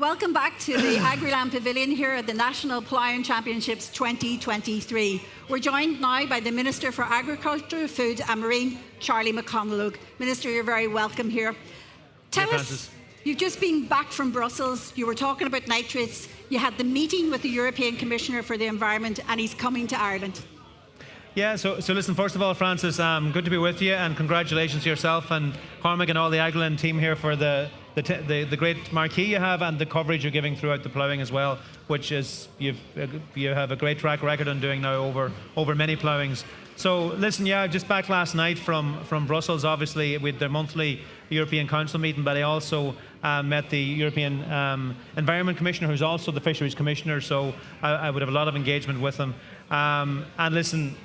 Welcome back to the Agriland Pavilion here at the National Ploughing Championships 2023. We're joined now by the Minister for Agriculture, Food and Marine, Charlie McConalogue. Minister, you're very welcome here. Tell us, you've just been back from Brussels, you were talking about nitrates, you had the meeting with the European Commissioner for the Environment and he's coming to Ireland. Yeah, so listen, first of all, Francis, good to be with you, and congratulations to yourself and Cormac and all the Agriland team here for the great marquee you have and the coverage you're giving throughout the ploughing as well, which is you have a great track record on doing now over many ploughings. So listen, yeah, just back last night from Brussels, obviously with their monthly European Council meeting, but I also met the European Environment Commissioner, who's also the Fisheries Commissioner, so I would have a lot of engagement with him. And listen,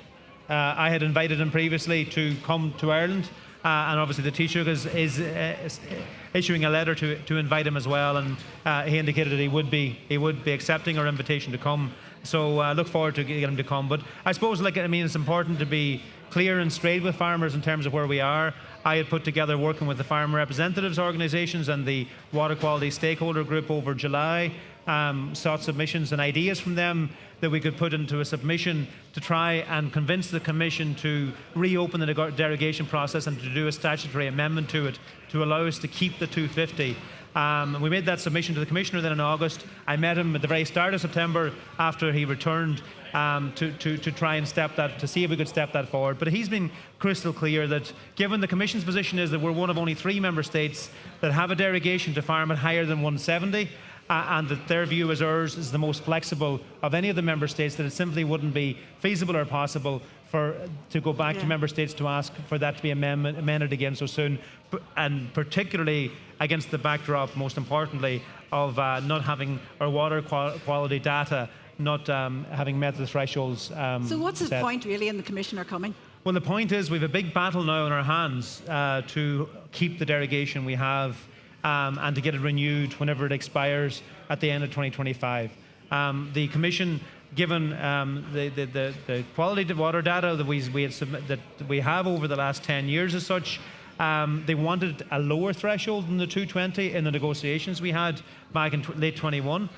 I had invited him previously to come to Ireland, and obviously the Taoiseach is issuing a letter to invite him as well, and he indicated that he would be accepting our invitation to come. So I look forward to getting him to come. But I suppose, it's important to be clear and straight with farmers in terms of where we are. I had put together, working with the farmer representatives organisations and the water quality stakeholder group over July, sought submissions and ideas from them that we could put into a submission to try and convince the Commission to reopen the derogation process and to do a statutory amendment to it to allow us to keep the 250. We made that submission to the Commissioner then in August. I met him at the very start of September after he returned to try and to see if we could step that forward. But he's been crystal clear that given the Commission's position is that we're one of only 3 member states that have a derogation to farm at higher than 170, and that their view as ours is the most flexible of any of the member states, that it simply wouldn't be feasible or possible to go back to member states to ask for that to be amended again so soon, and particularly against the backdrop, most importantly, of not having our water quality data not having met the thresholds. So what's the point really in the Commissioner coming? Well, the point is we have a big battle now in our hands to keep the derogation we have and to get it renewed whenever it expires at the end of 2025. The Commission, given the quality of water data that we have over the last 10 years as such, they wanted a lower threshold than the 220 in the negotiations we had back in late 21.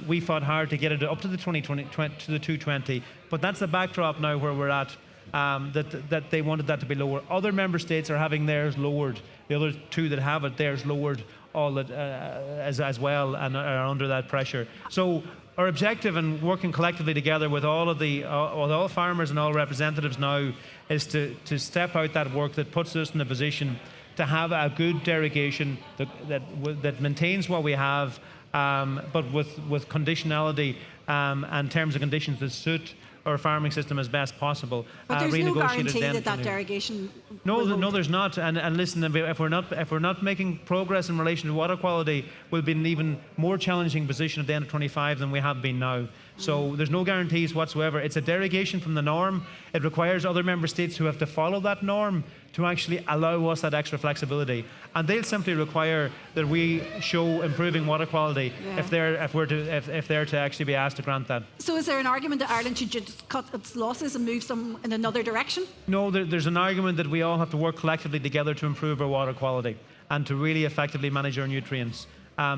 We fought hard to get it up to the 220, but that's the backdrop now where we're at. That they wanted that to be lower. Other member states are having theirs lowered. The other 2 that have it, theirs lowered as well, and are under that pressure. So our objective in working collectively together with all farmers and all representatives now is to step out that work that puts us in a position to have a good derogation that maintains what we have, but with conditionality and terms and conditions that suit our farming system as best possible. But there's no guarantee that derogation. No, there's not. And listen, if we're not making progress in relation to water quality, we'll be in an even more challenging position at the end of 25 than we have been now. So there's no guarantees whatsoever. It's a derogation from the norm. It requires other member states who have to follow that norm to actually allow us that extra flexibility, and they'll simply require that we show improving water quality if they're to actually be asked to grant that. So is there an argument that Ireland should just cut its losses and move some in another direction? No, there's an argument that we all have to work collectively together to improve our water quality and to really effectively manage our nutrients.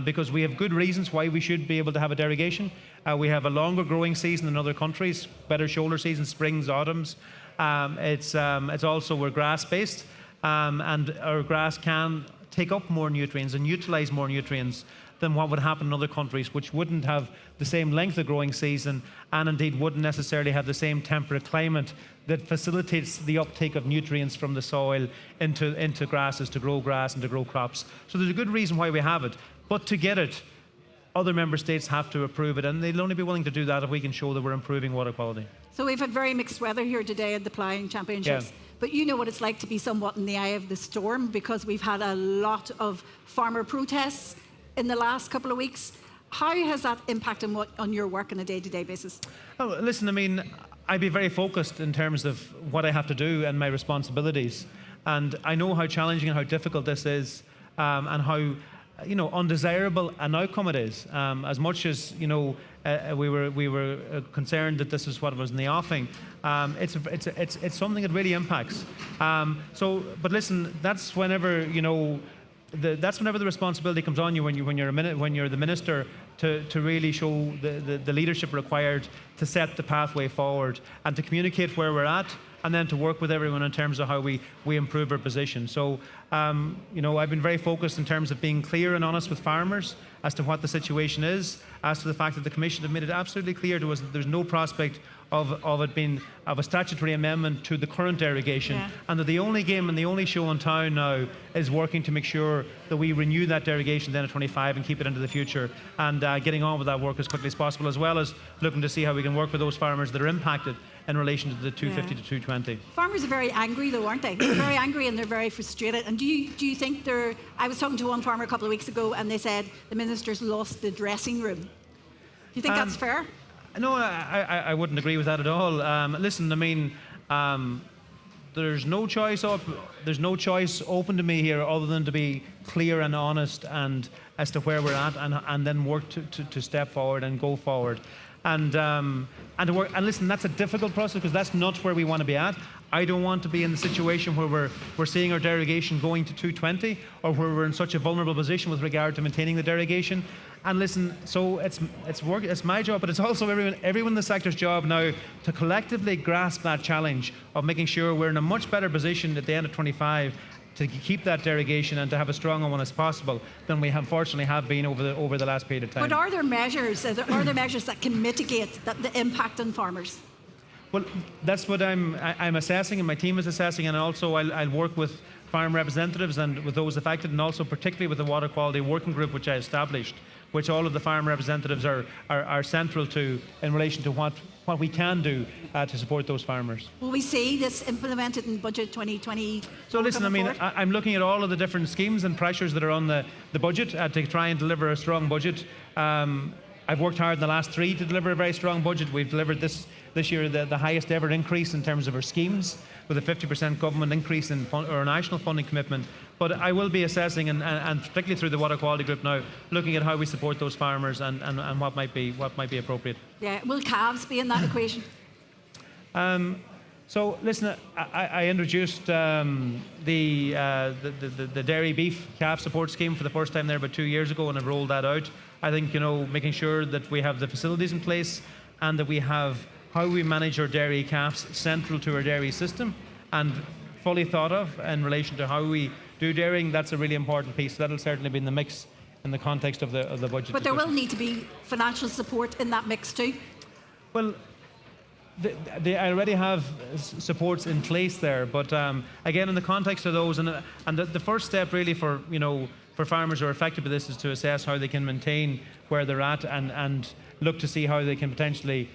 Because we have good reasons why we should be able to have a derogation. We have a longer growing season than other countries, better shoulder seasons, springs, autumns. It's also, we're grass based, and our grass can take up more nutrients and utilize more nutrients than what would happen in other countries, which wouldn't have the same length of growing season and indeed wouldn't necessarily have the same temperate climate that facilitates the uptake of nutrients from the soil into grasses to grow grass and to grow crops. So there's a good reason why we have it. But to get it, other member states have to approve it, and they'll only be willing to do that if we can show that we're improving water quality. So we've had very mixed weather here today at the Ploughing Championships, but you know what it's like to be somewhat in the eye of the storm, because we've had a lot of farmer protests in the last couple of weeks. How has that impacted on your work on a day-to-day basis? Oh, listen, I'd be very focused in terms of what I have to do and my responsibilities, and I know how challenging and how difficult this is, and how undesirable an outcome it is. As much as we were concerned that this is what was in the offing, it's something that really impacts. But listen, that's whenever that's whenever the responsibility comes on you when you're the minister to really show the leadership required to set the pathway forward and to communicate where we're at, and then to work with everyone in terms of how we improve our position. So, I've been very focused in terms of being clear and honest with farmers as to what the situation is, as to the fact that the Commission have made it absolutely clear to us that there's no prospect of it being of a statutory amendment to the current derogation, and that the only game and the only show in town now is working to make sure that we renew that derogation then at 25 and keep it into the future, and getting on with that work as quickly as possible, as well as looking to see how we can work with those farmers that are impacted in relation to the 250 to 220. Farmers are very angry though, aren't they? They're very angry and they're very frustrated. And do you think I was talking to one farmer a couple of weeks ago and they said the minister's lost the dressing room. Do you think that's fair? No, I wouldn't agree with that at all. Listen, I mean, there's no choice open to me here other than to be clear and honest and as to where we're at, and then work to step forward and go forward. And to work. And listen, that's a difficult process because that's not where we want to be at. I don't want to be in the situation where we're seeing our derogation going to 220, or where we're in such a vulnerable position with regard to maintaining the derogation. And listen, so it's my job, but it's also everyone in the sector's job now to collectively grasp that challenge of making sure we're in a much better position at the end of 25 to keep that derogation and to have as strong a one as possible than we unfortunately have been over the last period of time. But are there measures that can mitigate the impact on farmers? Well, that's what I'm assessing, and my team is assessing, and also I'll work with farm representatives and with those affected, and also particularly with the Water Quality Working Group which I established, which all of the farm representatives are central to in relation to what we can do to support those farmers. Will we see this implemented in Budget 2020? So listen, I mean, I'm looking at all of the different schemes and pressures that are on the budget to try and deliver a strong budget. I've worked hard in the last 3 to deliver a very strong budget. We've delivered this year the highest ever increase in terms of our schemes, with a 50% government increase in our national funding commitment. But I will be assessing, and particularly through the Water Quality Group now, looking at how we support those farmers and what might be appropriate. Yeah, will calves be in that equation? So listen, I introduced the dairy beef calf support scheme for the first time there about 2 years ago, and I've rolled that out. I think making sure that we have the facilities in place and that we have how we manage our dairy calves central to our dairy system and fully thought of in relation to how we do dairying. That's a really important piece. That'll certainly be in the mix in the context of the budget. But there will need to be financial support in that mix too. Well, they already have supports in place there, but again, in the context of those, and the first step really for farmers who are affected by this is to assess how they can maintain where they're at and look to see how they can potentially,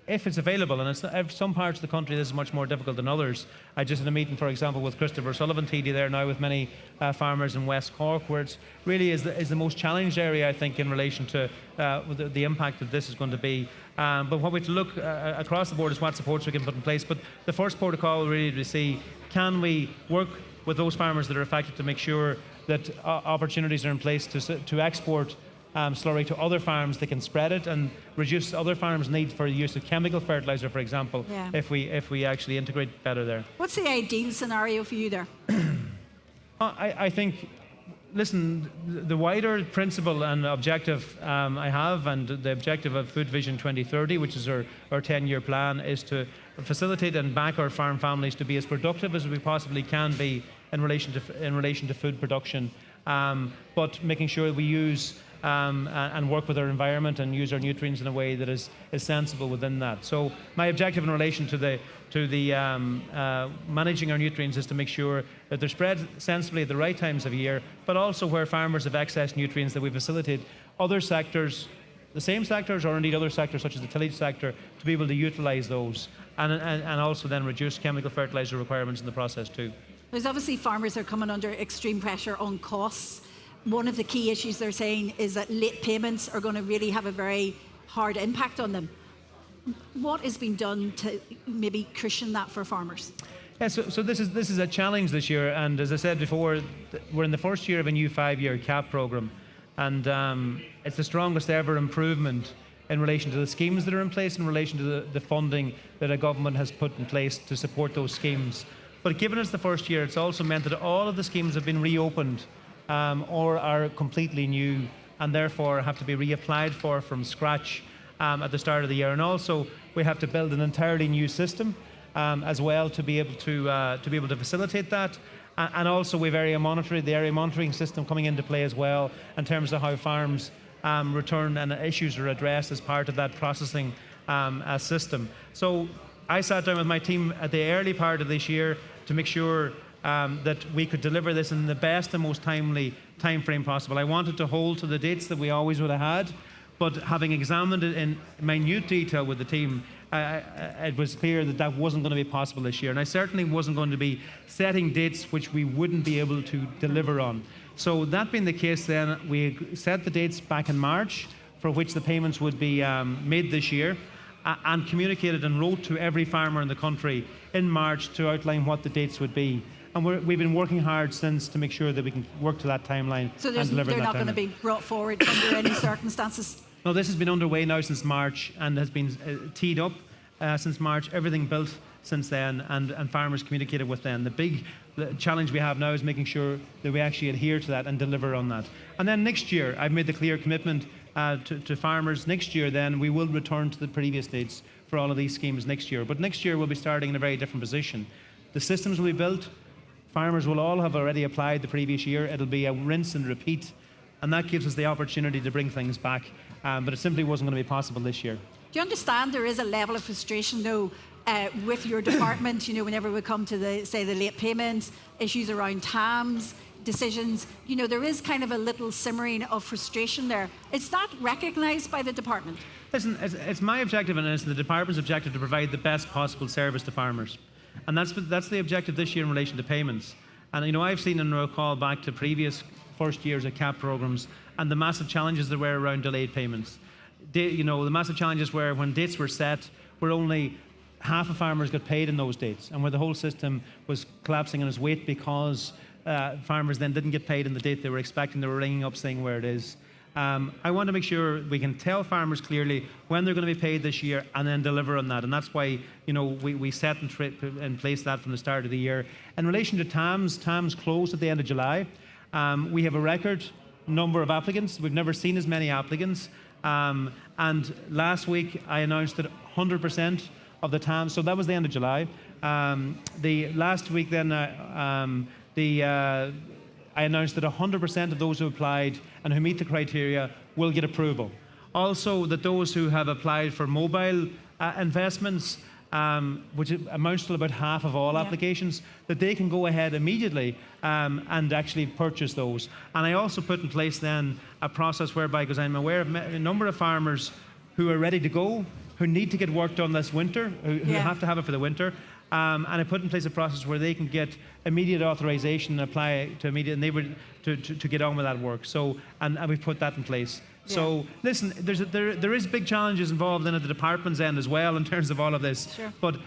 if it's available, and some parts of the country this is much more difficult than others. I just had a meeting, for example, with Christopher Sullivan TD there now with many farmers in West Cork, where it's really is the most challenged area, I think, in relation to the impact that this is going to be. But what we have to look across the board is what supports we can put in place. But the first protocol really to see, can we work with those farmers that are affected to make sure that opportunities are in place to export slurry to other farms that can spread it and reduce other farms' need for the use of chemical fertilizer, for example, if we actually integrate better there. What's the ideal scenario for you there? I think, listen, the wider principle and objective I have, and the objective of Food Vision 2030, which is our 10-year plan, is to facilitate and back our farm families to be as productive as we possibly can be in relation to food production, but making sure that we use and work with our environment and use our nutrients in a way that is sensible within that. So my objective in relation to the managing our nutrients is to make sure that they're spread sensibly at the right times of year, but also where farmers have excess nutrients, that we facilitate other sectors, the same sectors or indeed other sectors such as the tillage sector, to be able to utilise those and also then reduce chemical fertiliser requirements in the process too. There's obviously farmers are coming under extreme pressure on costs. One of the key issues they're saying is that late payments are going to really have a very hard impact on them. What is being done to maybe cushion that for farmers? Yeah, so this is a challenge this year, and as I said before, we're in the first year of a new 5-year CAP programme, and it's the strongest ever improvement in relation to the schemes that are in place, in relation to the funding that a government has put in place to support those schemes. But given it's the first year, it's also meant that all of the schemes have been reopened or are completely new and therefore have to be reapplied for from scratch at the start of the year. And also we have to build an entirely new system as well to be able to facilitate that. And also we've area monitoring system coming into play as well in terms of how farms return and issues are addressed as part of that processing system. So I sat down with my team at the early part of this year to make sure that we could deliver this in the best and most timely time frame possible. I wanted to hold to the dates that we always would have had, but having examined it in minute detail with the team, it was clear that that wasn't going to be possible this year. And I certainly wasn't going to be setting dates which we wouldn't be able to deliver on. So that being the case, then we set the dates back in March for which the payments would be made this year, and communicated and wrote to every farmer in the country in March to outline what the dates would be. And we've been working hard since to make sure that we can work to that timeline. So and deliver they're that not going to timeline. be brought forward under any circumstances? No, this has been underway now since March and has been teed up since March, everything built since then, and farmers communicated with them. The big challenge we have now is making sure that we actually adhere to that and deliver on that. And then next year, I've made the clear commitment to farmers. Next year, then, we will return to the previous dates for all of these schemes next year. But next year, we'll be starting in a very different position. The systems will be built. Farmers will all have already applied the previous year. It'll be a rinse and repeat, and that gives us the opportunity to bring things back. But it simply wasn't going to be possible this year. Do you understand there is a level of frustration, though, with your department, whenever we come to the late payments, issues around TAMs, decisions, there is kind of a little simmering of frustration there. Is that recognised by the department? Listen, it's my objective and it's the department's objective to provide the best possible service to farmers. And that's the objective this year in relation to payments. And I've seen and recall back to previous first years of CAP programs and the massive challenges there were around delayed payments. The massive challenges were when dates were set, where only half of farmers got paid in those dates, and where the whole system was collapsing on its weight because farmers then didn't get paid in the date they were expecting. They were ringing up saying where it is. I want to make sure we can tell farmers clearly when they're going to be paid this year and then deliver on that. And that's why we set in place that from the start of the year. In relation to TAMs closed at the end of July. We have a record number of applicants. We've never seen as many applicants. And last week I announced that 100% of the TAMs, so that was the end of July. The last week then I announced that 100% of those who applied and who meet the criteria will get approval. Also, that those who have applied for mobile investments, which amounts to about half of all applications, that they can go ahead immediately and actually purchase those. And I also put in place then a process whereby, because I'm aware of a number of farmers who are ready to go, who need to get work done this winter, who have to have it for the winter. And I put in place a process where they can get immediate authorization and apply to immediate, and to get on with that work. So, and we put that in place. Yeah. So, listen, there is big challenges involved in at the department's end as well in terms of all of this. Sure. But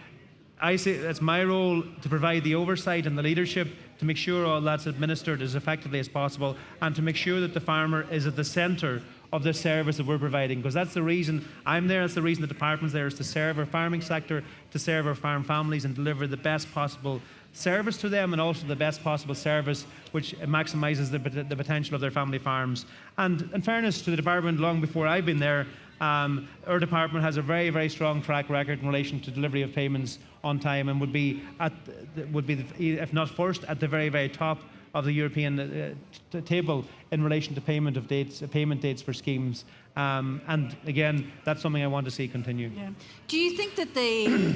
I say it's my role to provide the oversight and the leadership to make sure all that's administered as effectively as possible, and to make sure that the farmer is at the centre of the service that we're providing, because that's the reason I'm there, that's the reason the department's there, is to serve our farming sector, to serve our farm families and deliver the best possible service to them, and also the best possible service which maximises the potential of their family farms. And in fairness to the department, long before I've been there, our department has a very, very strong track record in relation to delivery of payments on time, and would be if not first, at the very, very top of the European table in relation to payment dates for schemes. And again, that's something I want to see continue. Yeah. Do you think that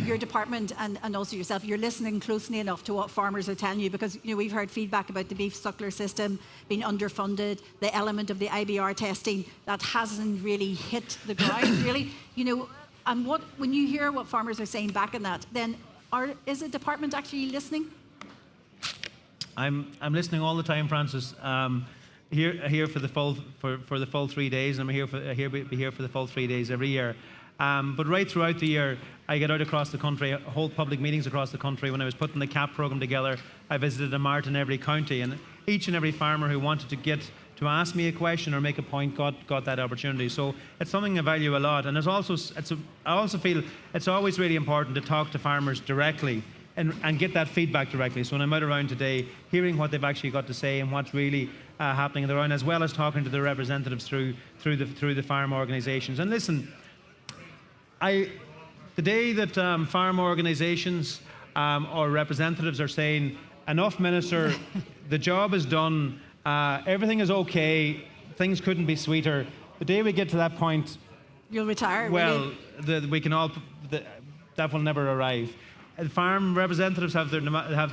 your department and also yourself, you're listening closely enough to what farmers are telling you? Because we've heard feedback about the beef suckler system being underfunded, the element of the IBR testing that hasn't really hit the ground, really. And when you hear what farmers are saying back on that, then is the department actually listening? I'm listening all the time, Francis. Here for the full 3 days, and I'm here for the full 3 days every year. But right throughout the year, I get out across the country, hold public meetings across the country. When I was putting the CAP programme together, I visited a mart in every county, and each and every farmer who wanted to ask me a question or make a point got that opportunity. So it's something I value a lot, and I also feel it's always really important to talk to farmers directly and get that feedback directly. So when I'm out around today, hearing what they've actually got to say and what's really happening around, as well as talking to the representatives through the farm organisations. And listen, the day that farm organisations or representatives are saying, enough, Minister, the job is done, everything is okay, things couldn't be sweeter, the day we get to that point, you'll retire. Well, that will never arrive. Farm representatives have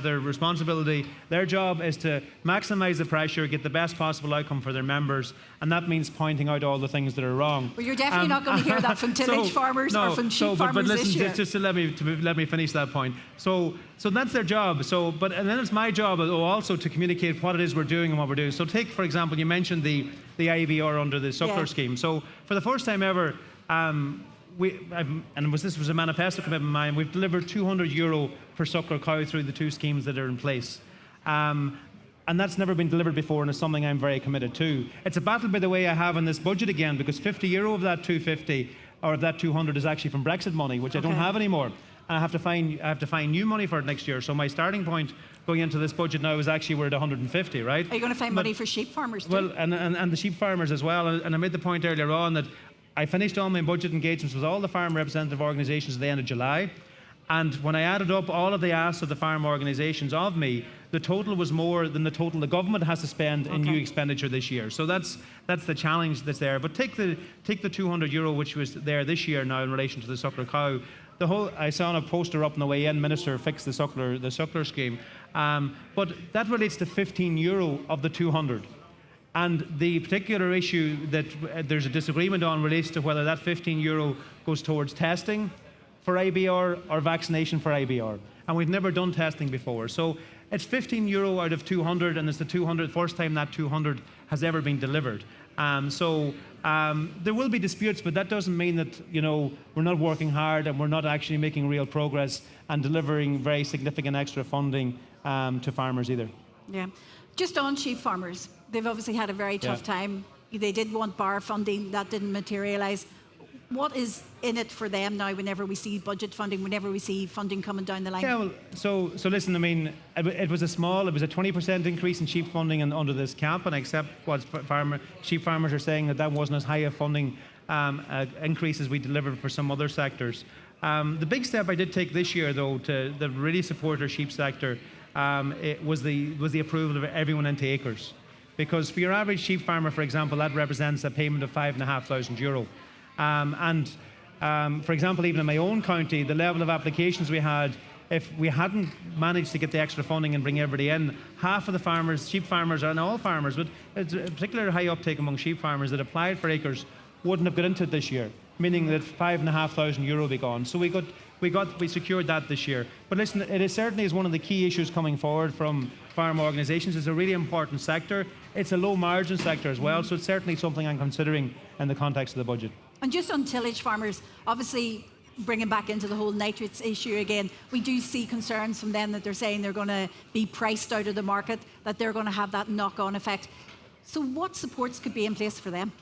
their responsibility. Their job is to maximise the pressure, get the best possible outcome for their members, and that means pointing out all the things that are wrong. Well, you're definitely not going to hear that from tillage farmers or from sheep farmers but listen, this year. just to let me finish that point. So that's their job. And then it's my job also to communicate what it is we're doing and what we're doing. So take, for example, you mentioned the IBR under the suckler scheme. So for the first time ever, this was a manifesto commitment of mine, we've delivered €200 per suckler cow through the two schemes that are in place. And that's never been delivered before, and it's something I'm very committed to. It's a battle, by the way, I have in this budget again, because €50 of that 250 or of that 200 is actually from Brexit money, which I don't have anymore. And I have to find new money for it next year. So my starting point going into this budget now is actually we're at 150, right? Are you going to find money for sheep farmers too? Well, and the sheep farmers as well. And I made the point earlier on that I finished all my budget engagements with all the farm representative organisations at the end of July. And when I added up all of the asks of the farm organisations of me, the total was more than the total the government has to spend in new expenditure this year. So that's the challenge that's there. But take the €200 which was there this year now in relation to the suckler cow. I saw on a poster up on the way in, Minister fixed the suckler scheme. But that relates to €15 of the 200. And the particular issue that there's a disagreement on relates to whether that €15 goes towards testing for IBR or vaccination for IBR. And we've never done testing before. So it's €15 out of 200, and it's the 200 first time that 200 has ever been delivered. There will be disputes, but that doesn't mean that we're not working hard and we're not actually making real progress and delivering very significant extra funding to farmers either. Yeah. Just on sheep farmers, they've obviously had a very tough time. They did want bar funding, that didn't materialise. What is in it for them now whenever we see budget funding, whenever we see funding coming down the line? Yeah, well, so listen, I mean, it was a 20% increase in sheep funding under this cap, and I accept what sheep farmers are saying that wasn't as high a funding increase as we delivered for some other sectors. The big step I did take this year, though, to really support our sheep sector, it was the approval of everyone into acres. Because for your average sheep farmer, for example, that represents a payment of €5,500. For example, even in my own county, the level of applications we had, if we hadn't managed to get the extra funding and bring everybody in, half of the farmers, sheep farmers, and all farmers, but it's a particular high uptake among sheep farmers that applied for acres, wouldn't have got into it this year, meaning that €5,500 will be gone. So we secured that this year. But listen, it certainly is one of the key issues coming forward from farm organisations. It's a really important sector. It's a low margin sector as well, so it's certainly something I'm considering in the context of the budget. And just on tillage farmers, obviously bringing back into the whole nitrates issue again, we do see concerns from them that they're saying they're going to be priced out of the market, that they're going to have that knock-on effect. So what supports could be in place for them?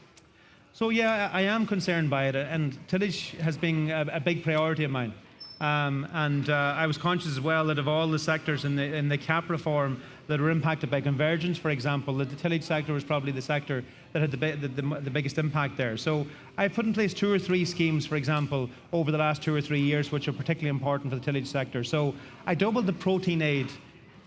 So yeah, I am concerned by it, and tillage has been a big priority of mine. I was conscious as well that of all the sectors in the CAP reform that were impacted by convergence, for example, that the tillage sector was probably the sector that had the biggest impact there. So I've put in place 2 or 3 schemes, for example, over the last 2 or 3 years, which are particularly important for the tillage sector. So I doubled the protein aid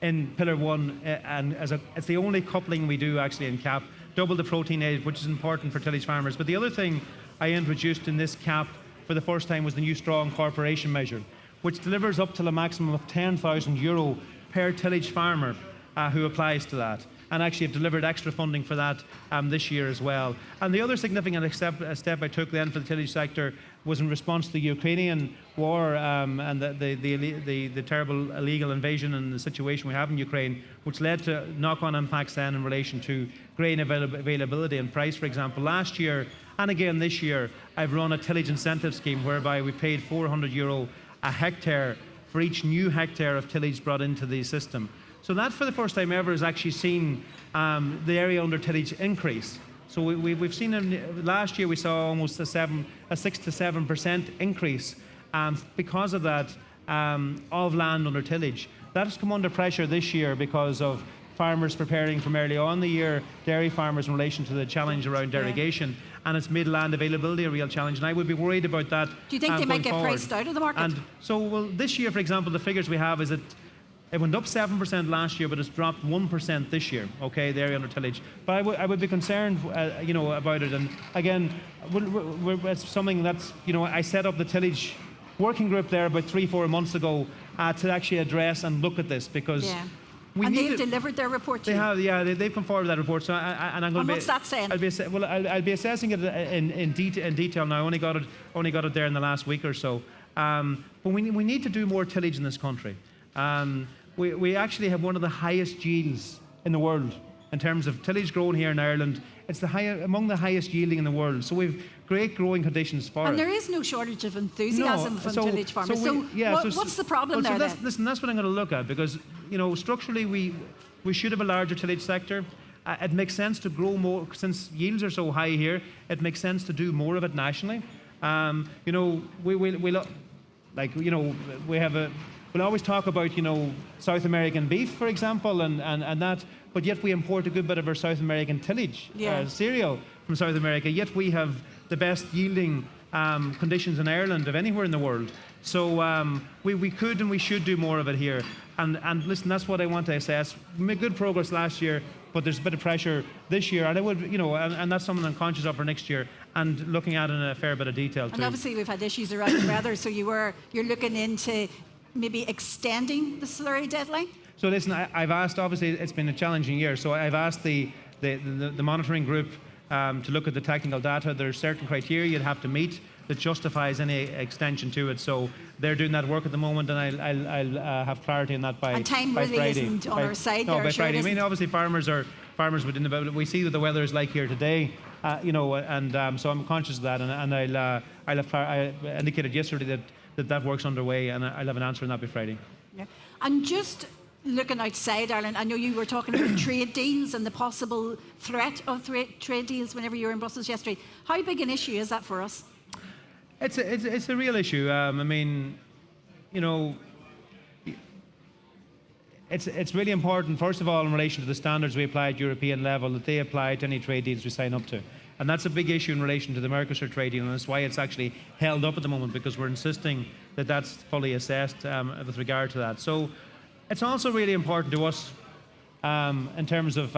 in Pillar 1, and it's the only coupling we do actually in CAP, double the protein aid, which is important for tillage farmers. But the other thing I introduced in this CAP for the first time was the new strong corporation measure, which delivers up to a maximum of €10,000 per tillage farmer who applies to that, and actually have delivered extra funding for that this year as well. And the other significant step I took then for the tillage sector was in response to the Ukrainian war and the terrible illegal invasion and the situation we have in Ukraine, which led to knock-on impacts then in relation to grain availability and price, for example. Last year, and again this year, I've run a tillage incentive scheme whereby we paid €400 a hectare for each new hectare of tillage brought into the system. So that, for the first time ever, has actually seen the area under tillage increase. So we've seen last year we saw almost a 6 to 7% increase because of that of land under tillage. That has come under pressure this year because of farmers preparing from early on in the year, dairy farmers in relation to the challenge around derogation, and it's made land availability a real challenge. And I would be worried about that. Do you think they might get forward. priced out of the market? And so, well, this year, for example, the figures we have is that it went up 7% last year, but it's dropped 1% this year, okay, the area under tillage. But I would be concerned, about it. And again, it's something that's, I set up the tillage working group there about 3-4 months ago to actually address and look at this, because they've delivered their report to you? They have, yeah, they've come forward with that report. So I'm going to what's that saying? I'll be assessing it in detail now. I only got it there in the last week or so. But we need to do more tillage in this country. We actually have one of the highest yields in the world in terms of tillage grown here in Ireland. It's among the highest yielding in the world. So we've great growing conditions for it. And there is no shortage of enthusiasm from tillage farmers. What's the problem there then? Listen, that's what I'm going to look at, because structurally we should have a larger tillage sector. It makes sense to grow more, since yields are so high here. It makes sense to do more of it nationally. We'll always talk about, South American beef, for example, and that, but yet we import a good bit of our South American tillage cereal from South America, yet we have the best yielding conditions in Ireland of anywhere in the world. So we could and we should do more of it here. And listen, that's what I want to assess. We made good progress last year, but there's a bit of pressure this year, and I would, and that's something I'm conscious of for next year, and looking at in a fair bit of detail too. And obviously we've had issues around the weather, so you're looking into maybe extending the slurry deadline? So listen, I've asked, obviously it's been a challenging year, so I've asked the monitoring group to look at the technical data. There's certain criteria you'd have to meet that justifies any extension to it. So they're doing that work at the moment, and I'll have clarity on that by Friday. And time really isn't on our side. No, by Friday. I mean, obviously farmers within the, we see what the weather is like here today, so I'm conscious of that, and I indicated yesterday that work's underway, and I'll have an answer on that by Friday. Yeah. And just looking outside Ireland, I know you were talking about trade deals and the possible threat of trade deals whenever you were in Brussels yesterday. How big an issue is that for us? It's a real issue. It's really important, first of all, in relation to the standards we apply at European level, that they apply to any trade deals we sign up to. And that's a big issue in relation to the Mercosur trade deal, and that's why it's actually held up at the moment, because we're insisting that that's fully assessed with regard to that. So it's also really important to us in terms of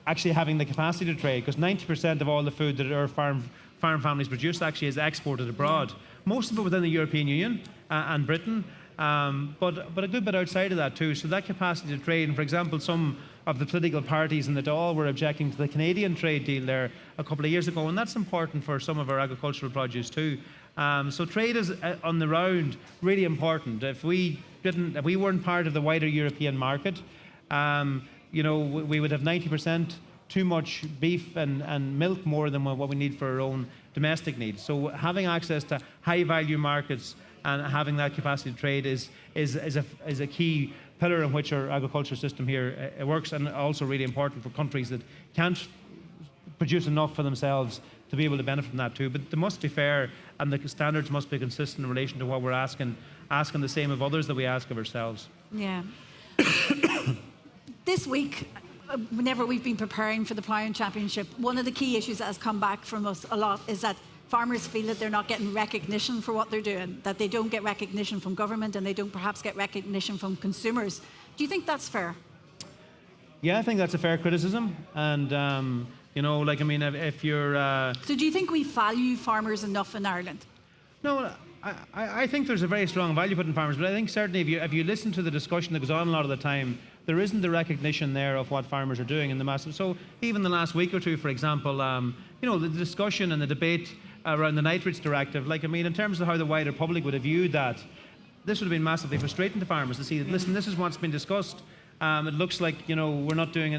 actually having the capacity to trade, because 90% of all the food that our farm families produce actually is exported abroad. Most of it within the European Union and Britain, but a good bit outside of that too. So that capacity to trade, and for example, some of the political parties in the Dáil were objecting to the Canadian trade deal there a couple of years ago, and that's important for some of our agricultural produce too. So trade is on the round really important. If we weren't part of the wider European market, we would have 90% too much beef and milk more than what we need for our own domestic needs. So having access to high value markets and having that capacity to trade is a key pillar in which our agriculture system here works, and also really important for countries that can't produce enough for themselves to be able to benefit from that too. But they must be fair, and the standards must be consistent in relation to what we're asking the same of others that we ask of ourselves. Yeah. This week, whenever we've been preparing for the Ploughing Championship, one of the key issues that has come back from us a lot is that farmers feel that they're not getting recognition for what they're doing, that they don't get recognition from government, and they don't perhaps get recognition from consumers. Do you think that's fair? Yeah, I think that's a fair criticism. And, if you're... So do you think we value farmers enough in Ireland? No, I think there's a very strong value put in farmers, but I think certainly if you listen to the discussion that goes on a lot of the time, there isn't the recognition there of what farmers are doing in the massive. So even the last week or two, for example, the discussion and the debate around the nitrates directive, in terms of how the wider public would have viewed that, this would have been massively frustrating to farmers to see that, listen, this is what's been discussed. It looks like, we're not doing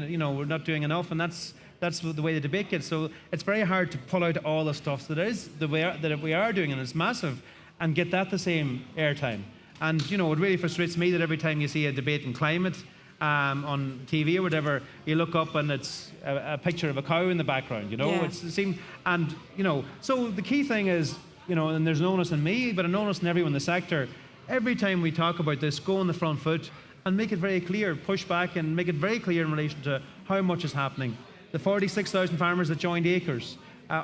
enough, and that's the way the debate gets. So it's very hard to pull out all the stuff that we are doing, and it's massive, and get that the same airtime. And it really frustrates me that every time you see a debate in climate on TV or whatever, you look up and it's a picture of a cow in the background. So the key thing is, and there's an onus on me, but an onus on everyone in the sector. Every time we talk about this, go on the front foot and make it very clear, push back and make it very clear in relation to how much is happening. The 46,000 farmers that joined Acres,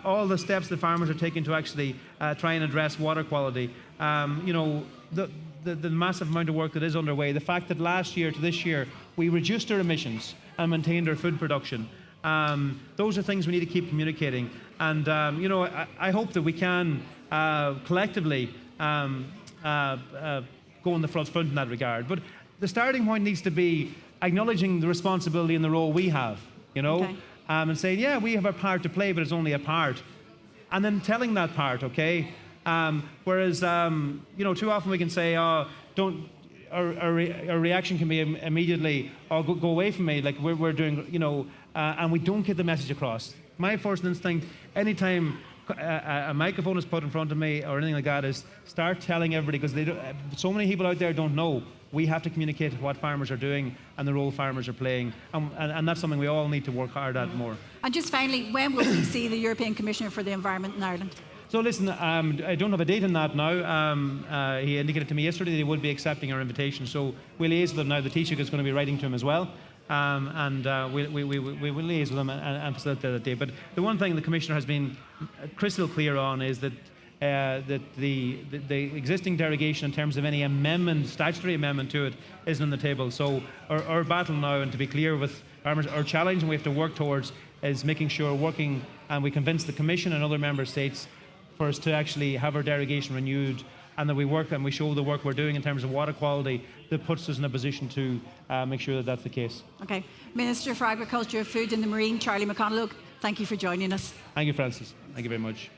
all the steps that farmers are taking to actually try and address water quality, the massive amount of work that is underway, the fact that last year to this year we reduced our emissions and maintained our food production. Those are things we need to keep communicating. And, I hope that we can collectively go on the front in that regard. But the starting point needs to be acknowledging the responsibility and the role we have, Okay. And saying, yeah, we have a part to play, but it's only a part. And then telling that part, okay? Whereas, too often we can say, oh, don't, our reaction can be immediately, oh, go away from me, like we're doing, and we don't get the message across. My first instinct, anytime a microphone is put in front of me or anything like that, is start telling everybody, because so many people out there don't know. We have to communicate what farmers are doing and the role farmers are playing, and that's something we all need to work hard at more. And just finally, when will we see the European Commissioner for the Environment in Ireland? So listen, I don't have a date on that now. He indicated to me yesterday that he would be accepting our invitation, so we'll liaise with him now. The Taoiseach is going to be writing to him as well, and we will liaise with him and facilitate that date. But the one thing the Commissioner has been crystal clear on is that the existing derogation in terms of any amendment, statutory amendment to it, isn't on the table. So our battle now, and to be clear with farmers, our challenge, and we have to work towards, is making sure and we convince the Commission and other member states for us to actually have our derogation renewed, and that we work and we show the work we're doing in terms of water quality that puts us in a position to make sure that that's the case. Okay. Minister for Agriculture, Food and the Marine, Charlie McConalogue, thank you for joining us. Thank you, Francis. Thank you very much.